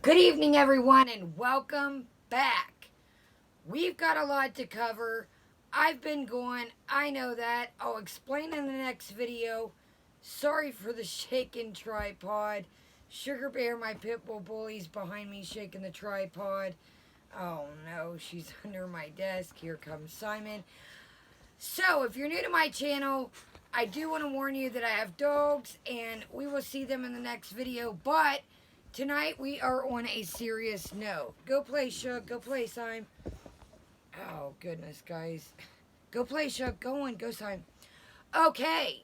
Good evening, everyone, and welcome back. We've got a lot to cover. I've been gone. I know that. I'll explain in the next video. Sorry for the shaking tripod. Sugar Bear, my pit bull bully's behind me shaking the tripod. Oh no, she's under my desk. Here comes Simon. So, if you're new to my channel, I do want to warn you that I have dogs, and we will see them in the next video, but tonight we are on a serious note. Go play, Shug. Go play, Simon. Oh, goodness, guys. Go play, Shug. Go on. Go, Simon. Okay.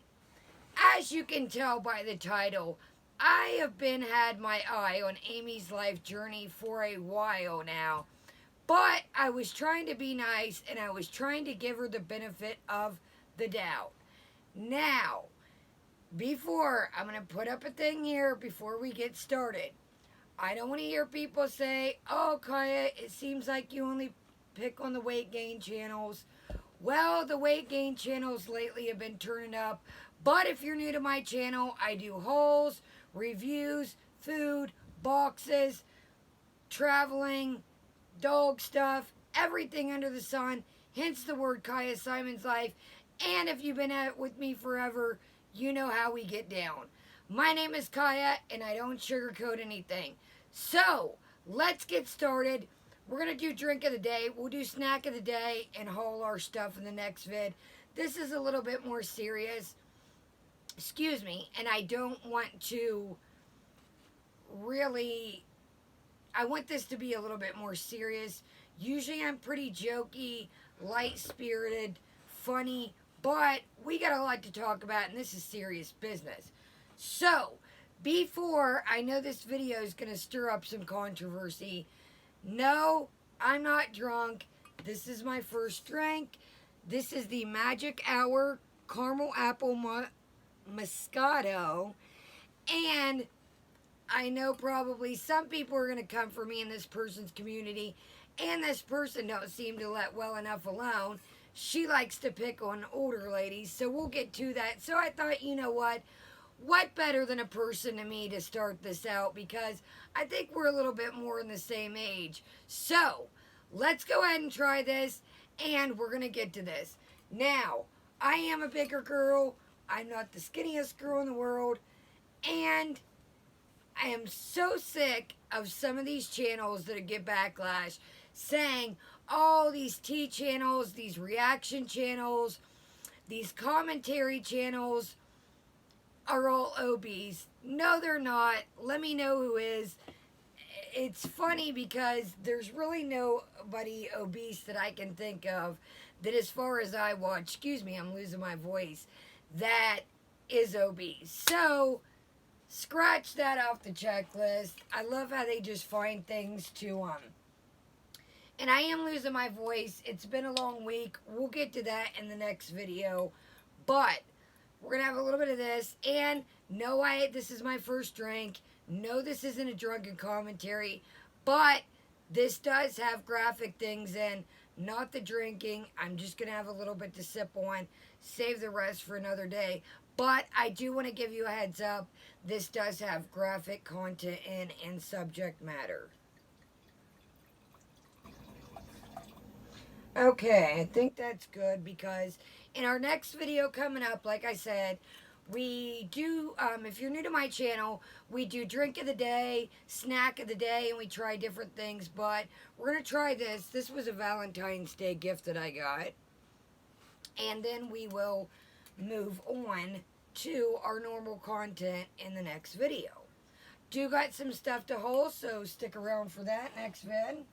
As you can tell by the title, I have had my eye on Amy's life journey for a while now. But I was trying to be nice, and I was trying to give her the benefit of the doubt. Now, I'm going to put up a thing here before we get started. I don't want to hear people say, "Oh, Kaya, it seems like you only pick on the weight gain channels." Well, the weight gain channels lately have been turning up. But if you're new to my channel, I do hauls, reviews, food, boxes, traveling, dog stuff, everything under the sun. Hence the word Kaya Simon's Life. And if you've been with me forever, you know how we get down. My name is Kaya, and I don't sugarcoat anything. So, let's get started. We're going to do drink of the day. We'll do snack of the day and haul our stuff in the next vid. This is a little bit more serious. Excuse me. And I don't want to really... I want this to be a little bit more serious. Usually I'm pretty jokey, light-spirited, funny, but we got a lot to talk about, and this is serious business. So, before, I know this video is going to stir up some controversy. No, I'm not drunk. This is my first drink. This is the Magic Hour Caramel Apple Moscato. And I know probably some people are going to come for me in this person's community. And this person don't seem to let well enough alone. She likes to pick on older ladies. So we'll get to that. So I thought, you know what? What better than a person to me to start this out, because I think we're a little bit more in the same age. So, let's go ahead and try this, and we're going to get to this. Now, I am a bigger girl. I'm not the skinniest girl in the world, and I am so sick of some of these channels that get backlash saying, oh, these tea channels, these reaction channels, these commentary channels are all obese. No, they're not. Let me know who is. It's funny because there's really nobody obese that I can think of that, as far as I watch, excuse me, I'm losing my voice, that is obese. So, scratch that off the checklist. I love how they just find things to and I am losing my voice. It's been a long week. We'll get to that in the next video. But we're going to have a little bit of this. And no, this is my first drink. No, this isn't a drunken commentary. But this does have graphic things in. Not the drinking. I'm just going to have a little bit to sip on. Save the rest for another day. But I do want to give you a heads up. This does have graphic content in and subject matter. Okay, I think that's good, because in our next video coming up, like I said, we do, if you're new to my channel, we do drink of the day, snack of the day, and we try different things. But we're going to try this. This was a Valentine's Day gift that I got. And then we will move on to our normal content in the next video. Do got some stuff to haul, so stick around for that next vid.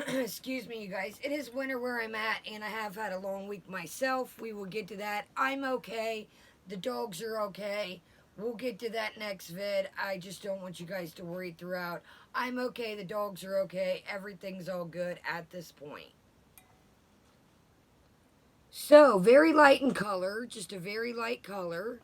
Excuse me, you guys. It is winter where I'm at, and I have had a long week myself. We will get to that. I'm okay. The dogs are okay. We'll get to that next vid. I just don't want you guys to worry throughout. I'm okay. The dogs are okay. Everything's all good at this point. So, very light in color. Just a very light color.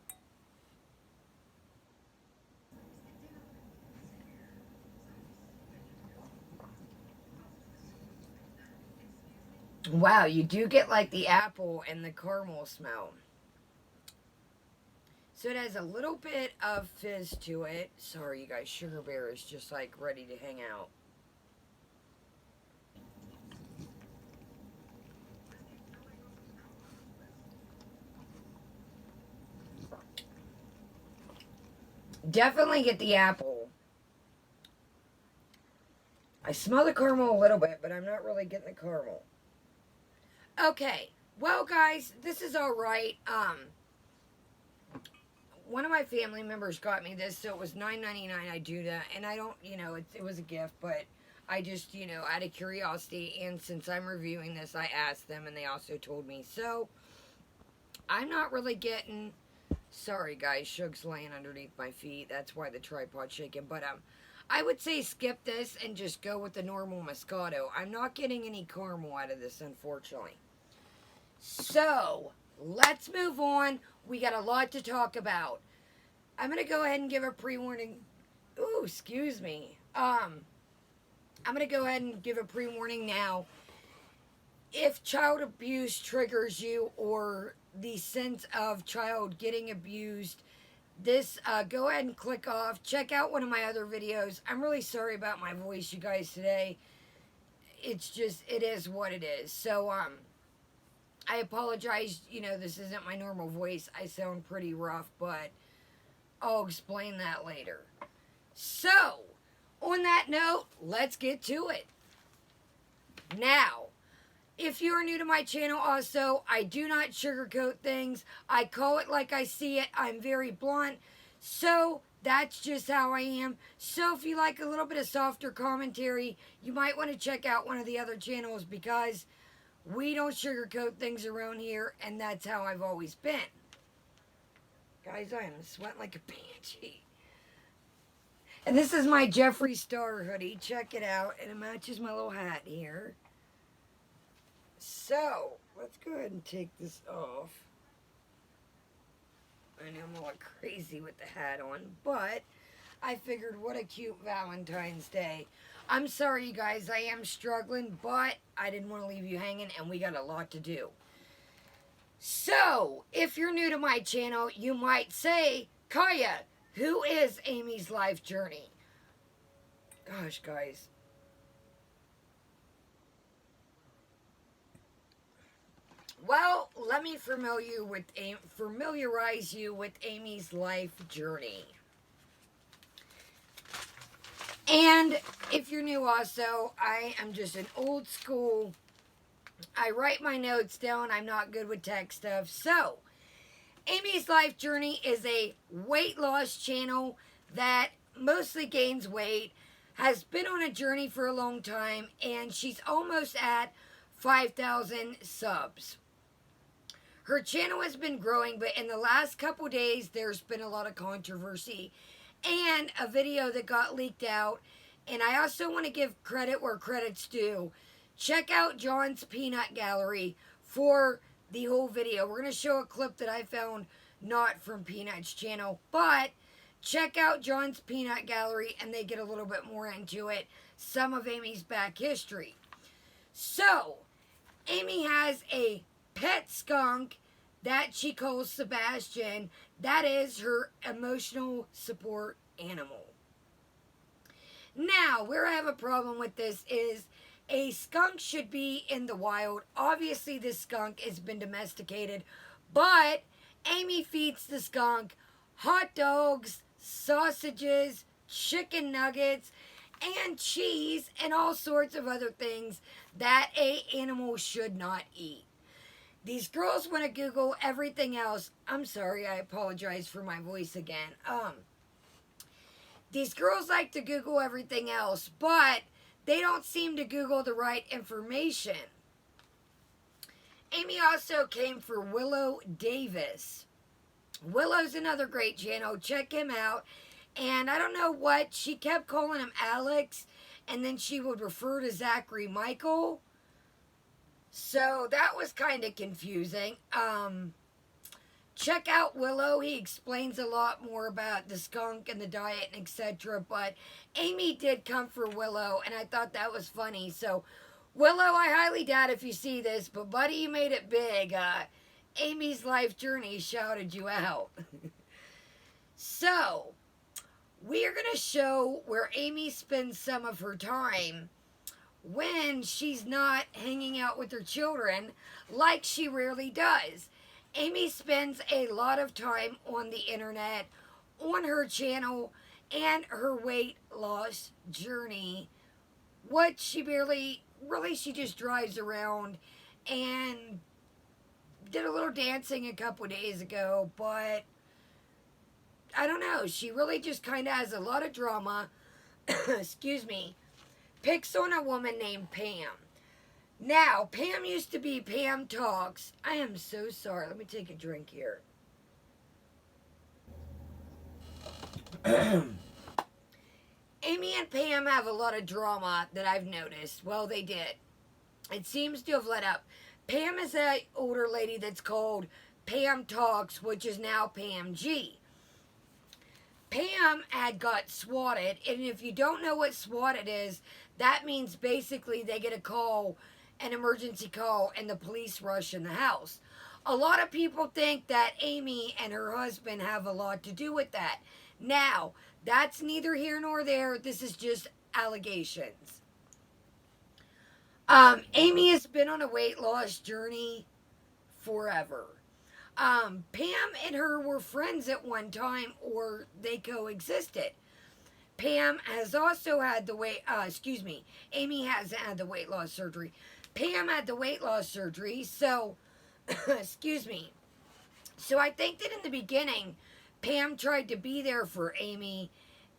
Wow, you do get like the apple and the caramel smell. So it has a little bit of fizz to it. Sorry, you guys, Sugar Bear is just like ready to hang out. Definitely get the apple. I smell the caramel a little bit, but I'm not really getting the caramel. Okay, well, guys, this is all right. One of my family members got me this, so it was $9.99. I do that, and I don't, it was a gift, but I just, out of curiosity, and since I'm reviewing this, I asked them, and they also told me. So, I'm not really getting. Sorry, guys, Shug's laying underneath my feet. That's why the tripod's shaking. But I would say skip this and just go with the normal Moscato. I'm not getting any caramel out of this, unfortunately. So, let's move on. We got a lot to talk about. I'm going to go ahead and give a pre-warning. Ooh, excuse me. I'm going to go ahead and give a pre-warning now. If child abuse triggers you or the sense of child getting abused, this, go ahead and click off. Check out one of my other videos. I'm really sorry about my voice, you guys, today. It's just, it is what it is. So, I apologize, this isn't my normal voice. I sound pretty rough, but I'll explain that later. So, on that note, let's get to it. Now, if you are new to my channel also, I do not sugarcoat things. I call it like I see it. I'm very blunt. So, that's just how I am. So, if you like a little bit of softer commentary, you might want to check out one of the other channels because we don't sugarcoat things around here, and that's how I've always been. Guys, I am sweating like a banshee. And this is my Jeffree Star hoodie. Check it out. And it matches my little hat here. So, let's go ahead and take this off. I know I'm a lot crazy with the hat on, but I figured what a cute Valentine's Day. I'm sorry, you guys, I am struggling, but I didn't want to leave you hanging, and we got a lot to do. So, if you're new to my channel, you might say, Kaya, who is Amy's life journey? Gosh, guys. Well, let me familiarize you with Amy's life journey. And if you're new also, I am just an old school. I write my notes down. I'm not good with tech stuff. So, Amy's life journey is a weight loss channel that mostly gains weight, has been on a journey for a long time, and she's almost at 5,000 subs. Her channel has been growing, but in the last couple days, there's been a lot of controversy and a video that got leaked out. And I also want to give credit where credit's due. Check out John's Peanut Gallery for the whole video. We're going to show a clip that I found not from Peanut's channel, but check out John's Peanut Gallery and they get a little bit more into it. Some of Amy's back history. So, Amy has a pet skunk that she calls Sebastian. That is her emotional support animal. Now, where I have a problem with this is a skunk should be in the wild. Obviously, this skunk has been domesticated, but Amy feeds the skunk hot dogs, sausages, chicken nuggets, and cheese, and all sorts of other things that an animal should not eat. These girls want to Google everything else. I'm sorry, I apologize for my voice again. These girls like to Google everything else, but they don't seem to Google the right information. Amy also came for Willow Davis. Willow's another great channel. Check him out. And I don't know what, she kept calling him Alex, and then she would refer to Zachary Michael. So that was kind of confusing. Check out Willow. He explains a lot more about the skunk and the diet and etc. But Amy did come for Willow, and I thought that was funny. So, Willow, I highly doubt if you see this, but buddy, you made it big. Amy's life journey shouted you out. So, we are going to show where Amy spends some of her time when she's not hanging out with her children like she rarely does. Amy spends a lot of time on the internet, on her channel, and her weight loss journey. What she really, she just drives around and did a little dancing a couple days ago, but I don't know. She really just kind of has a lot of drama. Excuse me. Picks on a woman named Pam. Now, Pam used to be Pam Talks. I am so sorry. Let me take a drink here. Amy and Pam have a lot of drama that I've noticed. Well, they did. It seems to have let up. Pam is an older lady that's called Pam Talks, which is now Pam G. Pam had got swatted, and if you don't know what swatted is, that means basically they get a call, an emergency call, and the police rush in the house. A lot of people think that Amy and her husband have a lot to do with that. Now, that's neither here nor there. This is just allegations. Amy has been on a weight loss journey forever. Pam and her were friends at one time, or they coexisted. Pam has also had the Amy hasn't had the weight loss surgery. Pam had the weight loss surgery, so, excuse me. So I think that in the beginning, Pam tried to be there for Amy,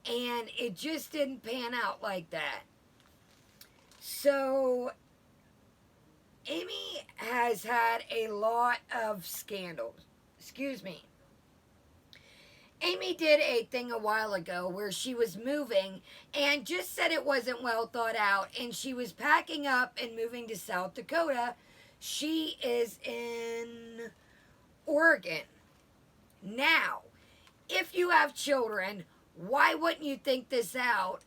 and it just didn't pan out like that. So, Amy has had a lot of scandals. Excuse me. Amy did a thing a while ago where she was moving and just said it wasn't well thought out, and she was packing up and moving to South Dakota. She is in Oregon. Now, if you have children, why wouldn't you think this out?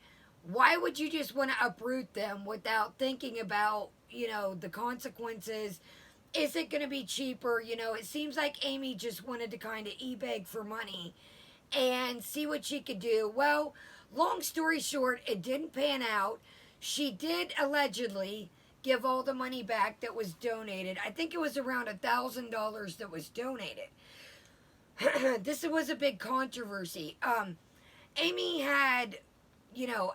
Why would you just want to uproot them without thinking about, the consequences? Is it going to be cheaper? It seems like Amy just wanted to kind of e-beg for money and see what she could do. Well, long story short, it didn't pan out. She did allegedly give all the money back that was donated. I think it was around $1,000 that was donated. This was a big controversy. Amy had,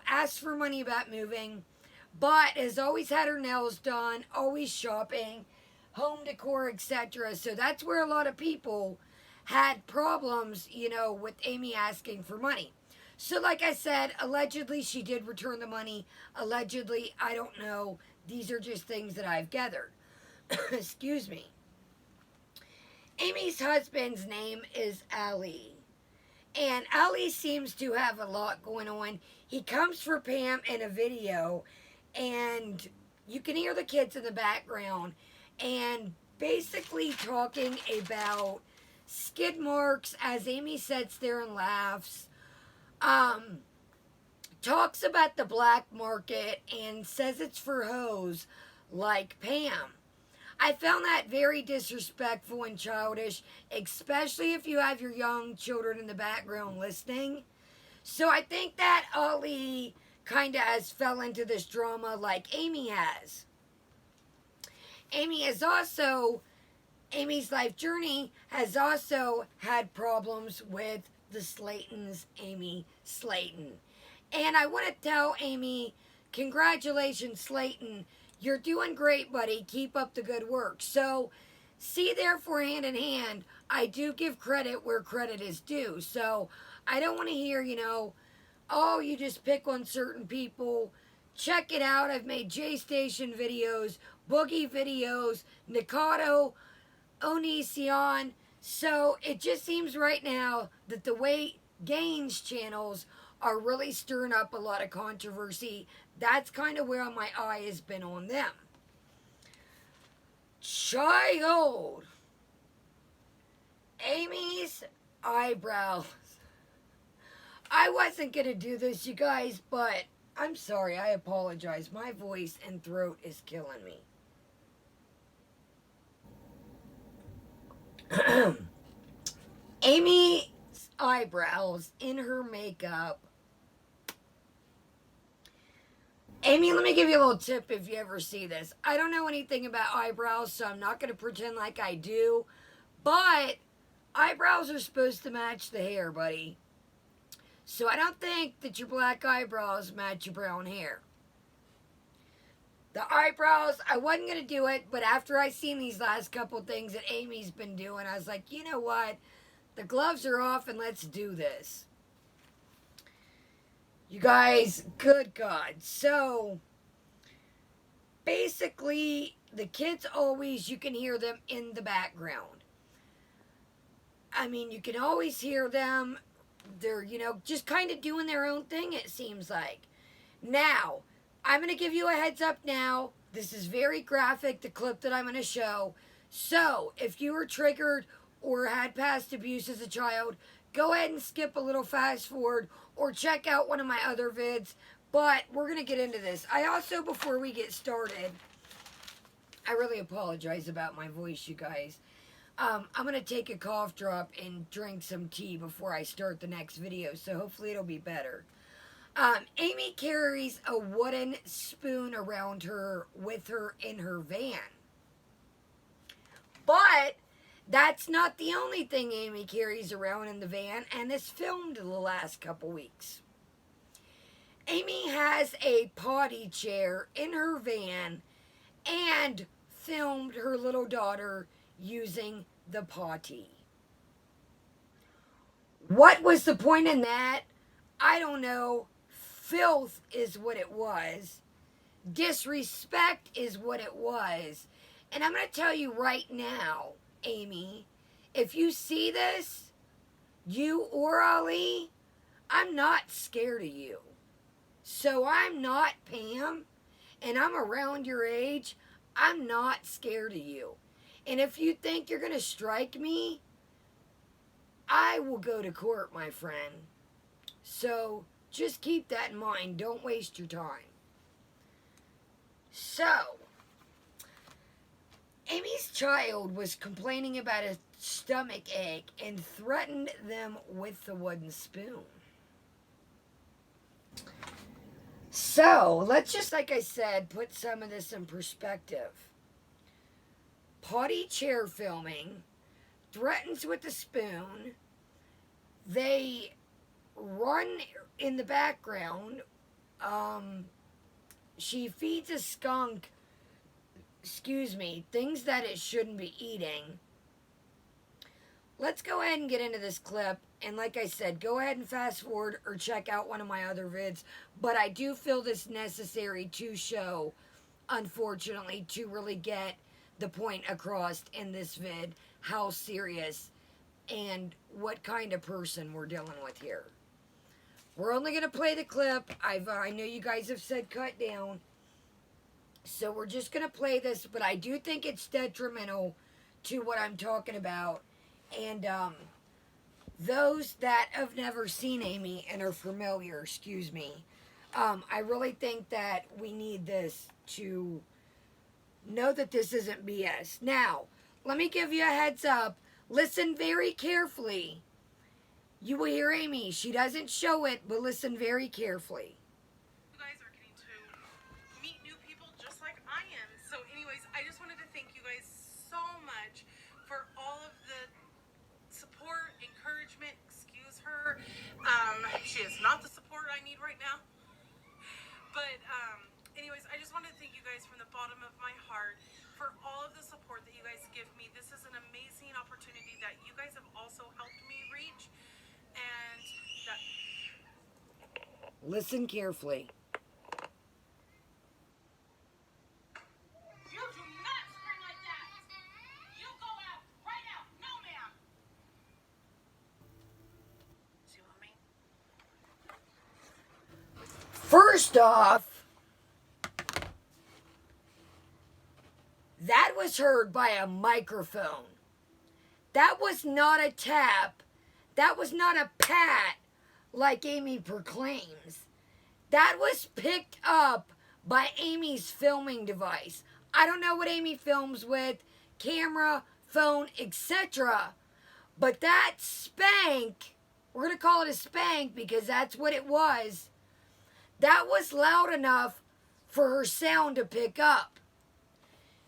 asked for money about moving, but has always had her nails done, always shopping, home decor, etc. So that's where a lot of people had problems, with Amy asking for money. So like I said, allegedly she did return the money. Allegedly, I don't know. These are just things that I've gathered. Excuse me. Amy's husband's name is Ali. And Ali seems to have a lot going on. He comes for Pam in a video, and you can hear the kids in the background, and basically talking about skid marks as Amy sits there and laughs. Talks about the black market and says it's for hoes like Pam. I found that very disrespectful and childish, especially if you have your young children in the background listening. So I think that Ali kind of has fell into this drama like Amy has. Amy's life journey has also had problems with the Slaytons, Amy Slayton. And I want to tell Amy, congratulations, Slayton. You're doing great, buddy. Keep up the good work. So, see, therefore, hand in hand, I do give credit where credit is due. So, I don't want to hear, oh, you just pick on certain people. Check it out. I've made J-Station videos, Boogie videos, Nikado, Onision. So, it just seems right now that the weight gains channels are really stirring up a lot of controversy. That's kind of where my eye has been on them. Child. Amy's eyebrows. I wasn't going to do this, you guys, but I'm sorry. I apologize. My voice and throat is killing me. Amy's eyebrows in her makeup. Amy, let me give you a little tip if you ever see this. I don't know anything about eyebrows, so I'm not going to pretend like I do. But eyebrows are supposed to match the hair, buddy. So I don't think that your black eyebrows match your brown hair. The eyebrows, I wasn't going to do it, but after I seen these last couple things that Amy's been doing, I was like, you know what? The gloves are off and let's do this. You guys, good God. So, basically, the kids always, you can hear them in the background. I mean, you can always hear them. They're, just kind of doing their own thing, it seems like. Now, I'm going to give you a heads up now. This is very graphic, the clip that I'm going to show. So, if you were triggered or had past abuse as a child, go ahead and skip a little fast forward or check out one of my other vids. But we're going to get into this. I also, before we get started, I really apologize about my voice, you guys. I'm going to take a cough drop and drink some tea before I start the next video, so hopefully it'll be better. Amy carries a wooden spoon around her with her in her van. But that's not the only thing Amy carries around in the van, and is filmed the last couple weeks. Amy has a potty chair in her van and filmed her little daughter using the potty. What was the point in that? I don't know. Filth is what it was. Disrespect is what it was. And I'm going to tell you right now, Amy, if you see this, you or Ali, I'm not scared of you. So I'm not Pam, and I'm around your age. I'm not scared of you. And if you think you're going to strike me, I will go to court, my friend. So just keep that in mind. Don't waste your time. So, Amy's child was complaining about a stomach ache and threatened them with the wooden spoon. So, let's just, like I said, put some of this in perspective. Potty chair filming, threatens with a spoon. They run in the background. She feeds a skunk, things that it shouldn't be eating. Let's go ahead and get into this clip. And like I said, go ahead and fast forward or check out one of my other vids. But I do feel this necessary to show, unfortunately, to really get the point across in this vid, how serious and what kind of person we're dealing with here. We're only going to play the clip. I know you guys have said cut down. So we're just going to play this, but I do think it's detrimental to what I'm talking about. And those that have never seen Amy and are familiar, I really think that we need this to know that this isn't BS. Now, let me give you a heads up. Listen very carefully. You will hear Amy. She doesn't show it, but listen very carefully. You guys are getting to meet new people just like I am. So anyways, I just wanted to thank you guys so much for all of the support, encouragement. Excuse her. She is not the support I need right now. But anyways, I just wanted to thank you guys from the bottom of my heart for all of the support that you guys give me. This is an amazing opportunity that you guys have also helped me reach. And that... Listen carefully. You do not scream like that. You go out, right out. No, ma'am. See what I mean? First off, that was heard by a microphone. That was not a tap. That was not a pat like Amy proclaims. That was picked up by Amy's filming device. I don't know what Amy films with, camera, phone, etc. But that spank we're going to call it a spank because that's what it was, that was loud enough for her sound to pick up.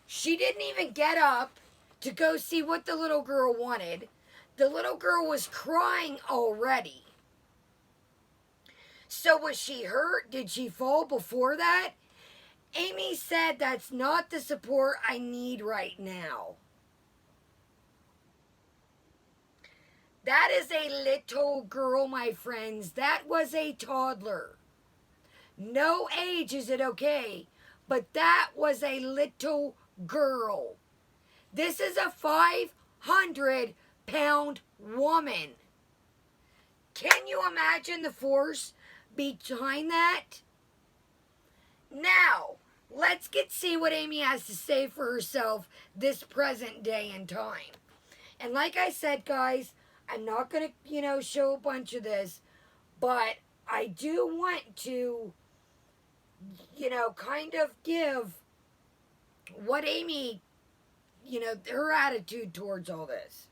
She didn't even get up to go see what the little girl wanted. The little girl was crying already. So was she hurt? Did she fall before that? Amy said that's not the support I need right now. That is a little girl, my friends. That was a toddler. No age is it okay, but that was a little girl. This is a 500-pound woman. Can you imagine the force behind that? Now, let's see what Amy has to say for herself this present day and time. And like I said, guys, I'm not going to, show a bunch of this, but I do want to, kind of give what Amy, her attitude towards all this.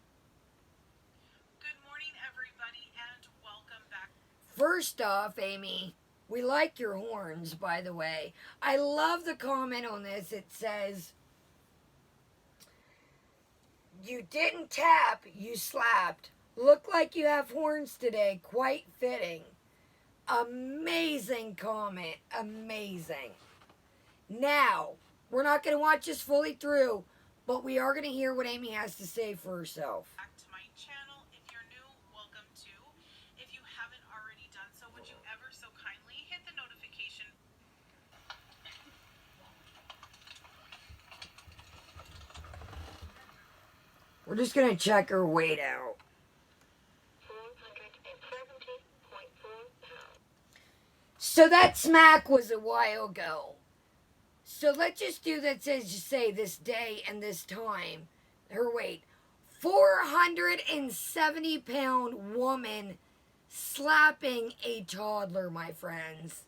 Good morning, everybody, and welcome back. First off, Amy, we like your horns, by the way. I love the comment on this. It says, you didn't tap, you slapped. Look like you have horns today. Quite fitting. Amazing comment. Amazing. Now, we're not going to watch this fully through, but we are going to hear what Amy has to say for herself. Back to my channel. If you're new, welcome to. If you haven't already done so, would you ever so kindly hit the notification? We're just going to check her weight out. 470.4 pounds. So that smack was a while ago. So let's just do that, as you say, this day and this time. Her weight. 470-pound woman slapping a toddler, my friends.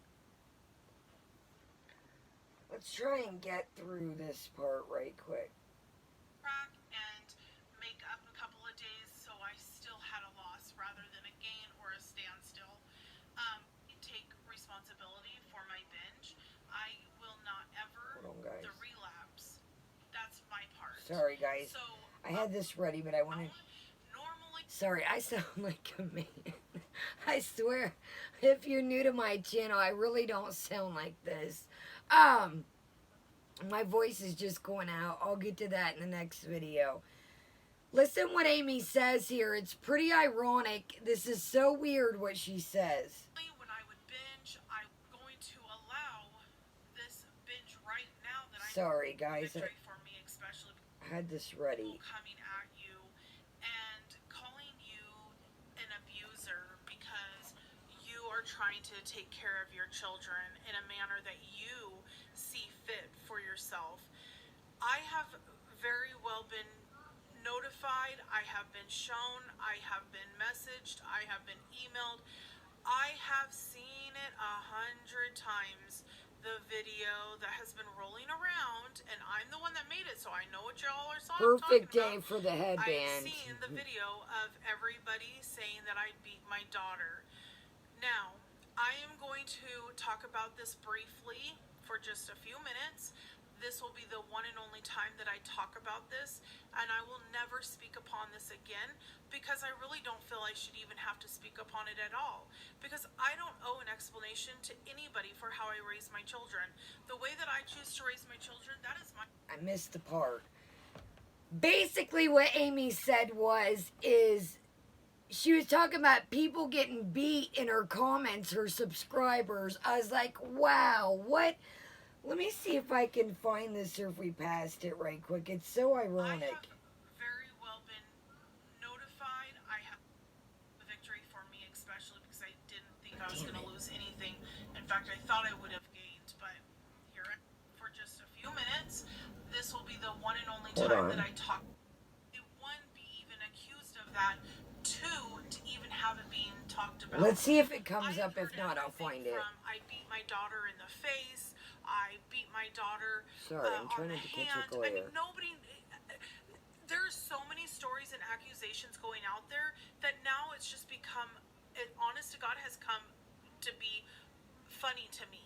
Let's try and get through this part right quick. And make up a couple of days so I still had a loss rather than a gain or a standstill. Take responsibility for my binge. I will not ever Hold on, guys. the relapse. That's my part. Sorry, guys. So I had this ready, but I wanted... normally Sorry, I sound like a man. I swear, if you're new to my channel, I really don't sound like this. My voice is just going out. I'll get to that in the next video. Listen what Amy says here. It's pretty ironic. This is so weird what she says. when I would binge, I'm going to allow this binge right now that I Sorry, guys. victory for me, especially I had this ready. coming at you and calling you an abuser because you are trying to take care of your children in a manner that you see fit for yourself. I have very well been notified, I have been shown, I have been messaged, I have been emailed, I have seen it 100 times. The video that has been rolling around, and I'm the one that made it, so I know what y'all are Perfect talking day about. for the I've headband. seen the video of everybody saying that I beat my daughter. Now, I am going to talk about this briefly for just a few minutes. This will be the one and only time that I talk about this, and I will never speak upon this again because I really don't feel I should even have to speak upon it at all, because I don't owe an explanation to anybody for how I raise my children. The way that I choose to raise my children, that is my... I missed the part. Basically what Amy said is she was talking about people getting beat in her comments, her subscribers. I was like, wow, what? Let me see if I can find this or if we passed it right quick. It's so ironic. I have very well been notified. I have the victory for me, especially because I didn't think I was going to lose anything. In fact, I thought I would have gained, but here for just a few minutes. This will be the one and only time that I talk. It wouldn't be even accused of that. Two, to even have it being talked about. Let's see if it comes up. I've If heard not, I'll find it. everything from I beat my daughter in the face. I beat my daughter Sorry, I'm on trying the to catch hand. your glare. I mean, nobody... There's so many stories and accusations going out there that now it's just become honest to God, has come to be funny to me.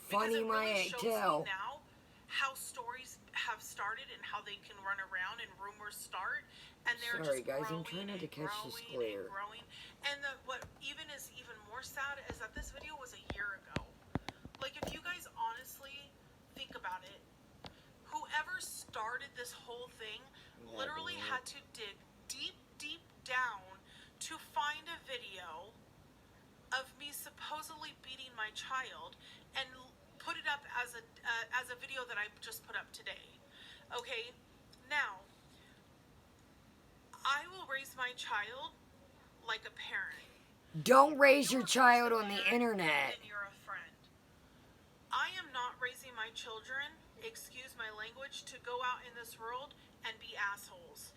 Funny Because it my really shows tail. me now how stories have started and how they can run around and rumors start, and they're Sorry just guys, I'm growing trying not to and catch this growing and glare. growing. And what even is even more sad is that this video was a year ago. Like, if you guys honestly think about it, whoever started this whole thing literally had to dig deep, deep down to find a video of me supposedly beating my child and put it up as a video that I just put up today. Okay, now I will raise my child like a parent. Don't raise You your are child first a on the parent, internet. then you're a friend. I am not raising my children, excuse my language, to go out in this world and be assholes.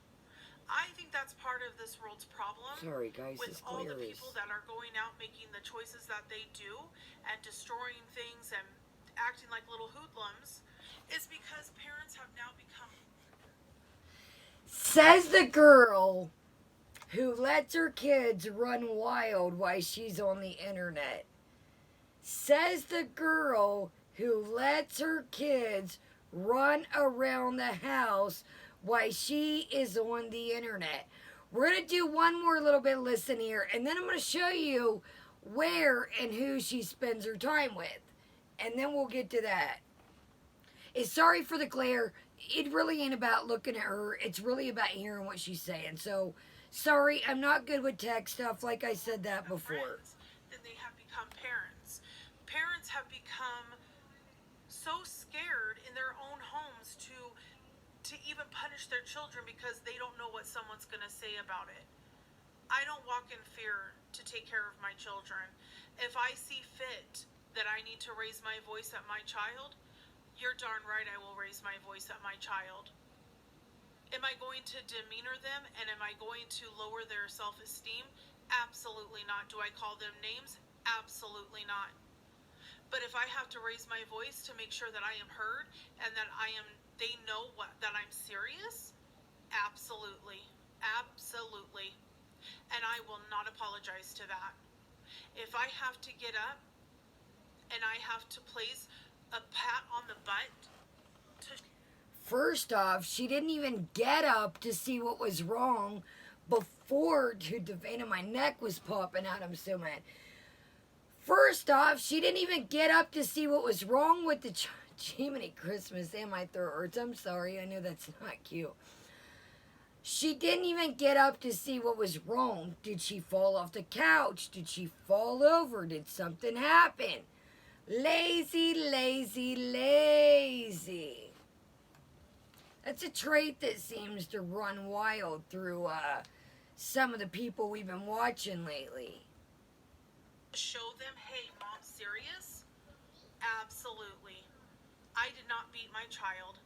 I think that's part of this world's problem. Sorry guys, with this all the glare people is... that are going out making the choices that they do and destroying things and acting like little hoodlums, is because parents have now become... Says the girl who lets her kids run wild while she's on the internet. Says the girl who lets her kids run around the house while she is on the internet. We're going to do one more little bit, listen here, and then I'm going to show you where and who she spends her time with. And then we'll get to that. It's sorry for the glare. It really ain't about looking at her. It's really about hearing what she's saying. So, sorry, I'm not good with tech stuff like I said that before. Then they have become parents. Parents have become so scared in their own homes to even punish their children because they don't know what someone's going to say about it. I don't walk in fear to take care of my children. If I see fit that I need to raise my voice at my child, you're darn right I will raise my voice at my child. Am I going to demeanor them and am I going to lower their self-esteem? Absolutely not. Do I call them names? Absolutely not. But if I have to raise my voice to make sure that I am heard and that they know that I'm serious, absolutely, absolutely. And I will not apologize to that. If I have to get up and I have to place a pat on the butt to... First off, she didn't even get up to see what was wrong before, dude, the vein in my neck was popping out. I'm so mad. First off, she didn't even get up to see what was wrong with the Jiminy Christmas, and my throat hurts. I'm sorry. I know that's not cute. She didn't even get up to see what was wrong. Did she fall off the couch? Did she fall over? Did something happen? Lazy, lazy, lazy. That's a trait that seems to run wild through some of the people we've been watching lately. Show them, hey, mom's serious? Absolutely. I did not beat my child.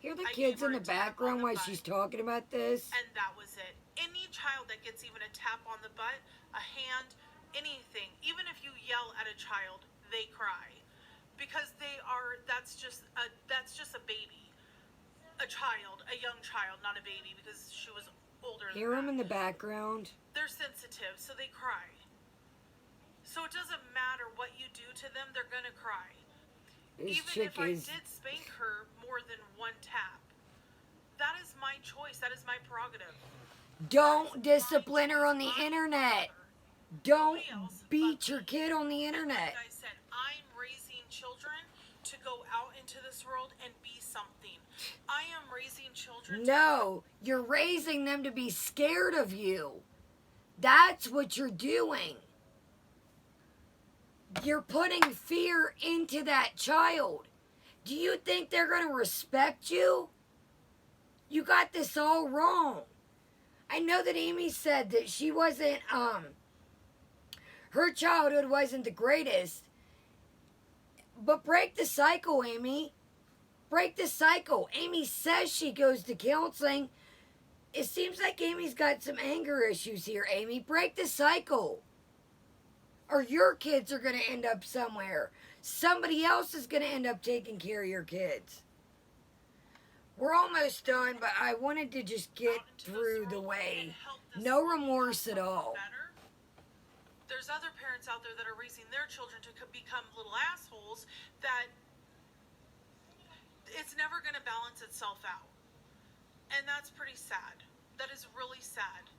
Hear the kids in the background while she's talking about this? And that was it. Any child that gets even a tap on the butt, a hand, anything, even if you yell at a child, they cry. Because that's just a baby. A child, a young child, not a baby, because she was older than that. Hear them in the background? They're sensitive, so they cry. So it doesn't matter what you do to them, they're gonna cry. This Even chick if I is... did spank her more than one tap, that is my choice. That is my prerogative. Don't discipline her on the internet. Don't beat your kid on the internet. Like I said, I'm raising children to go out into this world and be something. I am raising children. No, you're raising them to be scared of you. That's what you're doing. You're putting fear into that child. Do you think they're going to respect you? You got this all wrong. I know that Amy said that she wasn't, her childhood wasn't the greatest. But break the cycle, Amy. Break the cycle. Amy says she goes to counseling. It seems like Amy's got some anger issues here, Amy. Break the cycle. Or your kids are going to end up somewhere. Somebody else is going to end up taking care of your kids. We're almost done, but I wanted to just get through the way. No remorse at all. there's other parents out there that are raising their children to become little assholes that it's never going to balance itself out. And that's pretty sad. That is really sad.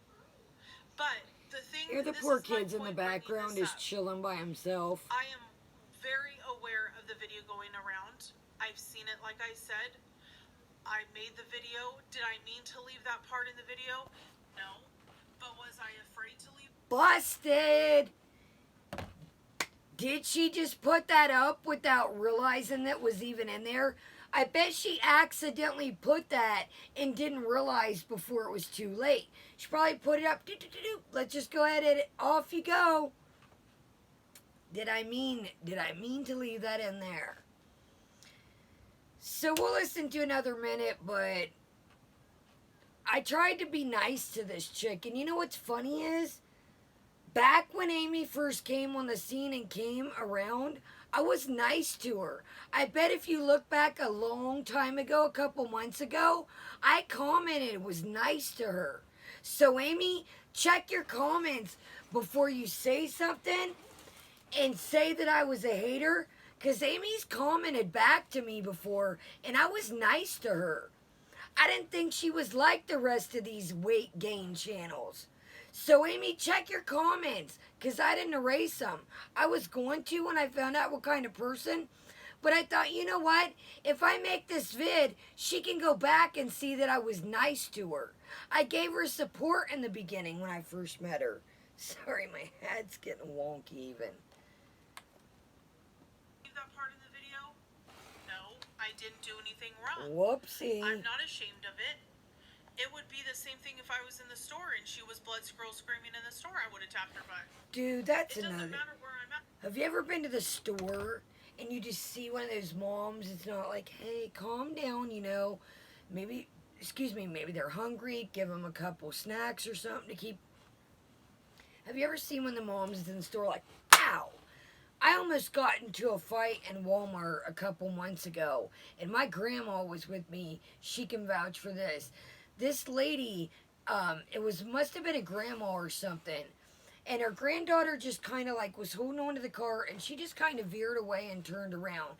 But the thing, Here the this poor is my kid's in the point bringing background this is up. chilling by himself. I am very aware of the video going around. I've seen it, like I said. I made the video. Did I mean to leave that part in the video? No. But was I afraid to leave? Busted! Did she just put that up without realizing that was even in there? I bet she accidentally put that and didn't realize before it was too late. She probably put it up. Let's just go ahead and off you go. Did I mean to leave that in there? So we'll listen to another minute, but I tried to be nice to this chick. And you know what's funny is, back when Amy first came on the scene and came around, I was nice to her. I bet if you look back a long time ago, a couple months ago, I commented was nice to her. So Amy, check your comments before you say something and say that I was a hater, because Amy's commented back to me before and I was nice to her. I didn't think she was like the rest of these weight gain channels. So Amy, check your comments, because I didn't erase them. I was going to when I found out what kind of person, but I thought, you know what? If I make this vid, she can go back and see that I was nice to her. I gave her support in the beginning when I first met her. Sorry, my head's getting wonky even. That part in the video? No, I didn't do anything wrong. Whoopsie. I'm not ashamed of it. It would be the same thing if I was in the store and she was blood scroll screaming in the store. I would have tapped her butt. Dude, that's It doesn't another. matter where I'm at. Have you ever been to the store and you just see one of those moms? It's not like, hey, calm down, you know. Maybe, maybe they're hungry. Give them a couple snacks or something to keep. Have you ever seen when the moms is in the store like, ow? I almost got into a fight in Walmart a couple months ago, and my grandma was with me. She can vouch for this. This lady, must have been a grandma or something, and her granddaughter just kind of like was holding on to the car, and she just kind of veered away and turned around.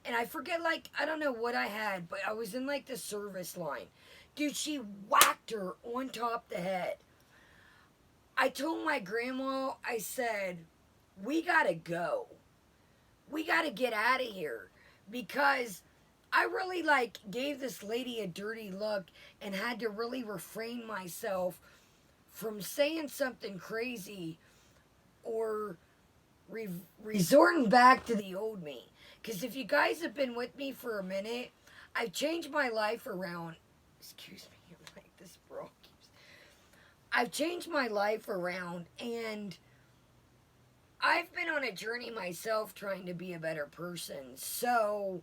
And I forget, like, I don't know what I had, but I was in like the service line. Dude, she whacked her on top the head. I told my grandma, I said, we gotta go. We gotta get out of here, because I really like gave this lady a dirty look and had to really refrain myself from saying something crazy or resorting back to the old me. Because if you guys have been with me for a minute, I've changed my life around. Excuse me, I'm like this bro keeps. I've changed my life around, and I've been on a journey myself trying to be a better person. So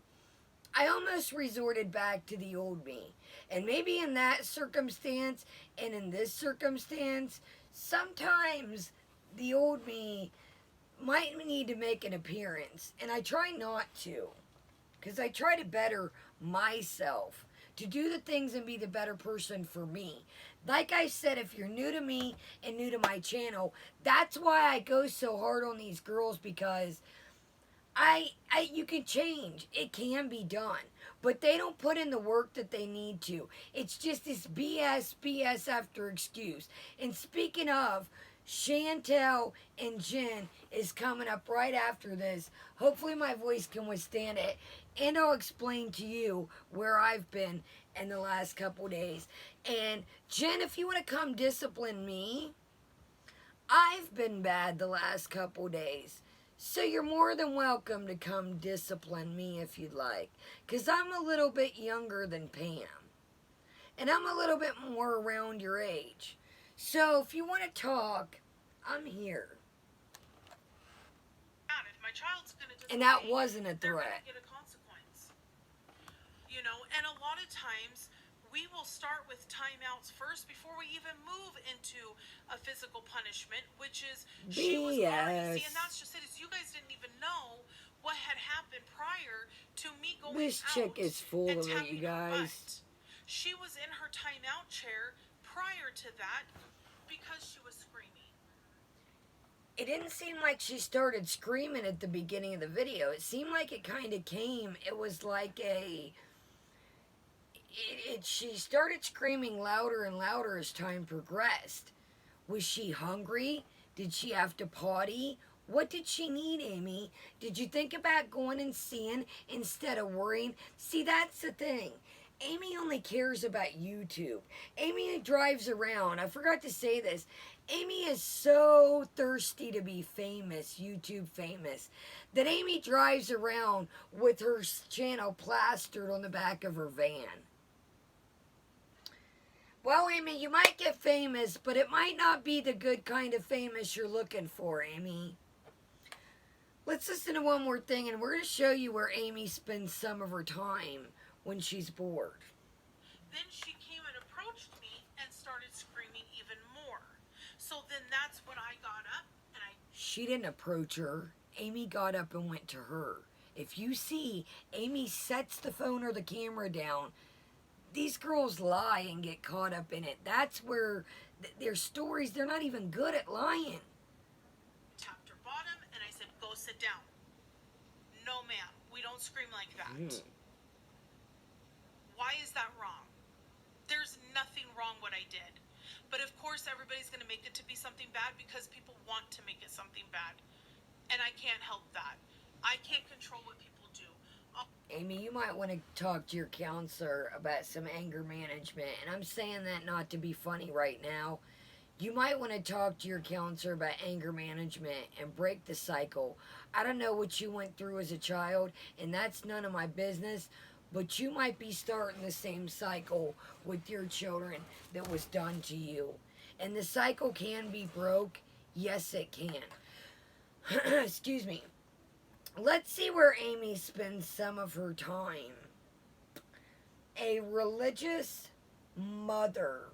I almost resorted back to the old me. And maybe in that circumstance and in this circumstance, sometimes the old me might need to make an appearance. And I try not to, because I try to better myself, to do the things and be the better person for me. Like I said, if you're new to me and new to my channel, that's why I go so hard on these girls, because you can change. It can be done. But they don't put in the work that they need to. It's just this BS after excuse. And speaking of, Chantel and Jen is coming up right after this. Hopefully my voice can withstand it. And I'll explain to you where I've been in the last couple days. And Jen, if you want to come discipline me, I've been bad the last couple days. So you're more than welcome to come discipline me if you'd like. Because I'm a little bit younger than Pam. And I'm a little bit more around your age. So if you want to talk, I'm here. If my child's gonna And that disobey, wasn't a they're threat. gonna get a consequence. You know, and a lot of times we will start with timeouts first before we even move into a physical punishment, which is she was already, see, and that's just it, is you guys didn't even know what had happened prior to me going This out chick is full and of it, tapping you her guys. butt. She was in her timeout chair prior to that because she was screaming. It didn't seem like she started screaming at the beginning of the video. It seemed like it kind of came. It was like she started screaming louder and louder as time progressed. Was she hungry? Did she have to potty? What did she need, Amy? Did you think about going and seeing instead of worrying? See, that's the thing. Amy only cares about YouTube. Amy drives around. I forgot to say this. Amy is so thirsty to be famous, YouTube famous, that Amy drives around with her channel plastered on the back of her van. Well, Amy, you might get famous, but it might not be the good kind of famous you're looking for, Amy. Let's listen to one more thing, and we're going to show you where Amy spends some of her time when she's bored. Then she came and approached me and started screaming even more. So then that's when I got up and She didn't approach her. Amy got up and went to her. If you see, Amy sets the phone or the camera down. These girls lie and get caught up in it. That's where their stories, they're not even good at lying. tapped her bottom and I said, go sit down. No, ma'am, we don't scream like that. Why is that wrong? There's nothing wrong what I did. But of course, everybody's going to make it to be something bad because people want to make it something bad. And I can't help that. I can't control what people do. Amy, you might want to talk to your counselor about some anger management. And I'm saying that not to be funny right now. You might want to talk to your counselor about anger management and break the cycle. I don't know what you went through as a child, and that's none of my business, but you might be starting the same cycle with your children that was done to you. And the cycle can be broke. Yes, it can. Excuse me. Let's see where Amy spends some of her time. A religious mother.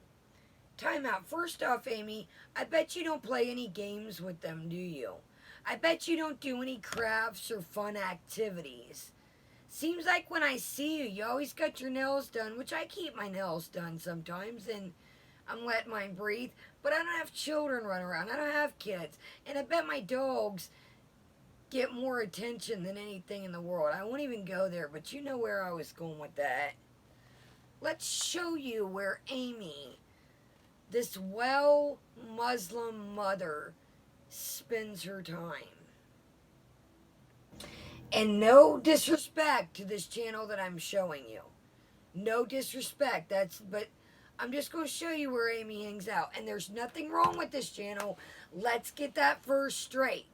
Time out. First off, Amy, I bet you don't play any games with them, do you? I bet you don't do any crafts or fun activities. Seems like when I see you, you always got your nails done, which I keep my nails done sometimes, and I'm letting mine breathe. But I don't have children run around. I don't have kids. And I bet my dogs get more attention than anything in the world. I won't even go there, but you know where I was going with that. Let's show you where Amy, this Muslim mother, spends her time. And no disrespect to this channel that I'm showing you. No disrespect. But I'm just going to show you where Amy hangs out. And there's nothing wrong with this channel. Let's get that first straight.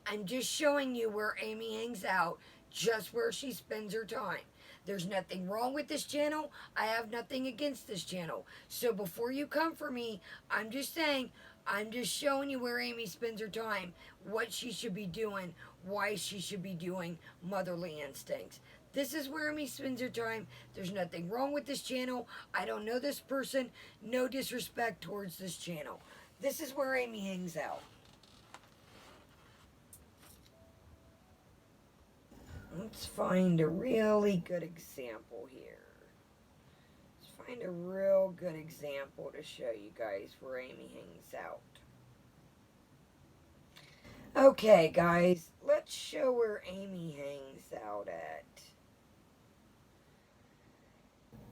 I'm just showing you where Amy hangs out, just where she spends her time. There's nothing wrong with this channel. I have nothing against this channel. So before you come for me, I'm just saying, I'm just showing you where Amy spends her time, what she should be doing, why she should be doing motherly instincts. This is where Amy spends her time. There's nothing wrong with this channel. I don't know this person. No disrespect towards this channel. This is where Amy hangs out. Let's find a really good example here. Let's find a real good example to show you guys where Amy hangs out. Okay, guys, let's show where Amy hangs out at.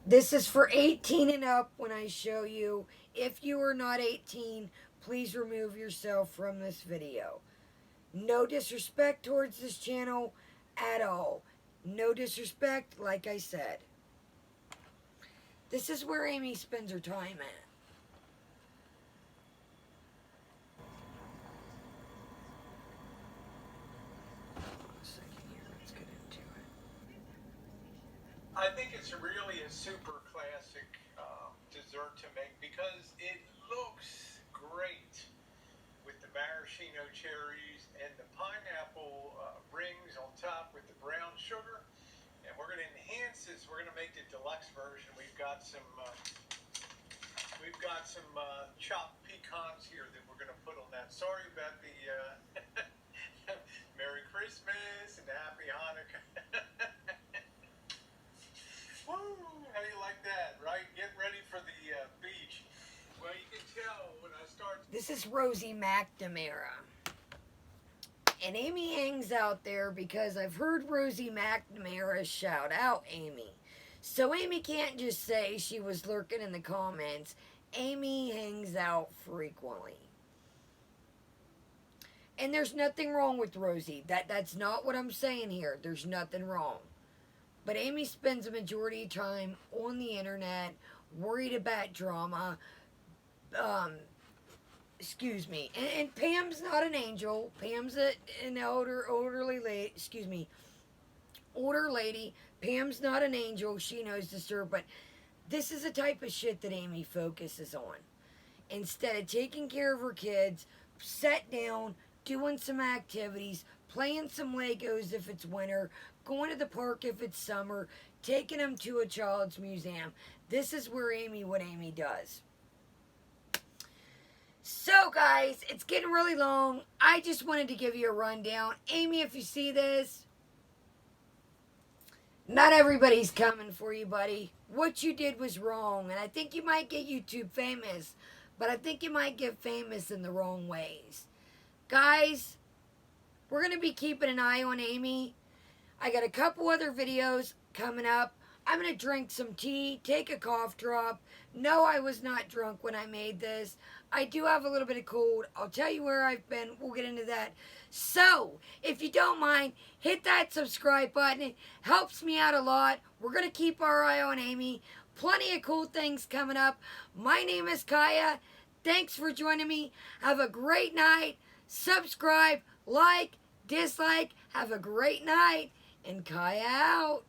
This is for 18 and up when I show you. If you are not 18, please remove yourself from this video. No disrespect towards this channel at all. No disrespect, like I said. This is where Amy spends her time at. I think it's really a super classic dessert to make because it looks great with the maraschino cherries and the pineapple rings on top with the brown sugar. And we're going to enhance this. We're going to make the deluxe version. We've got some chopped pecans here that we're going to put on that. Sorry about the Merry Christmas and Happy Hanukkah. Woo! How do you like that, right? Get ready for the beach. Well, you can tell when I start. This is Rosie McNamara. And Amy hangs out there because I've heard Rosie McNamara shout out Amy. So Amy can't just say she was lurking in the comments. Amy hangs out frequently. And there's nothing wrong with Rosie. That's not what I'm saying here. There's nothing wrong. But Amy spends a majority of time on the internet, worried about drama. Excuse me. And Pam's not an angel. Pam's an elderly lady. Excuse me. Older lady. Pam's not an angel. She knows this, sir. But this is the type of shit that Amy focuses on. Instead of taking care of her kids, sat down, doing some activities, playing some Legos if it's winter, going to the park if it's summer, taking them to a child's museum. This is what Amy does. So, guys, it's getting really long. I just wanted to give you a rundown. Amy, if you see this, not everybody's coming for you, buddy. What you did was wrong, and I think you might get YouTube famous, but I think you might get famous in the wrong ways. Guys, we're going to be keeping an eye on Amy. I got a couple other videos coming up. I'm going to drink some tea, take a cough drop. No, I was not drunk when I made this. I do have a little bit of cold. I'll tell you where I've been. We'll get into that. So, if you don't mind, hit that subscribe button. It helps me out a lot. We're going to keep our eye on Amy. Plenty of cool things coming up. My name is Kaya. Thanks for joining me. Have a great night. Subscribe, like, dislike. Have a great night. And Kaya out.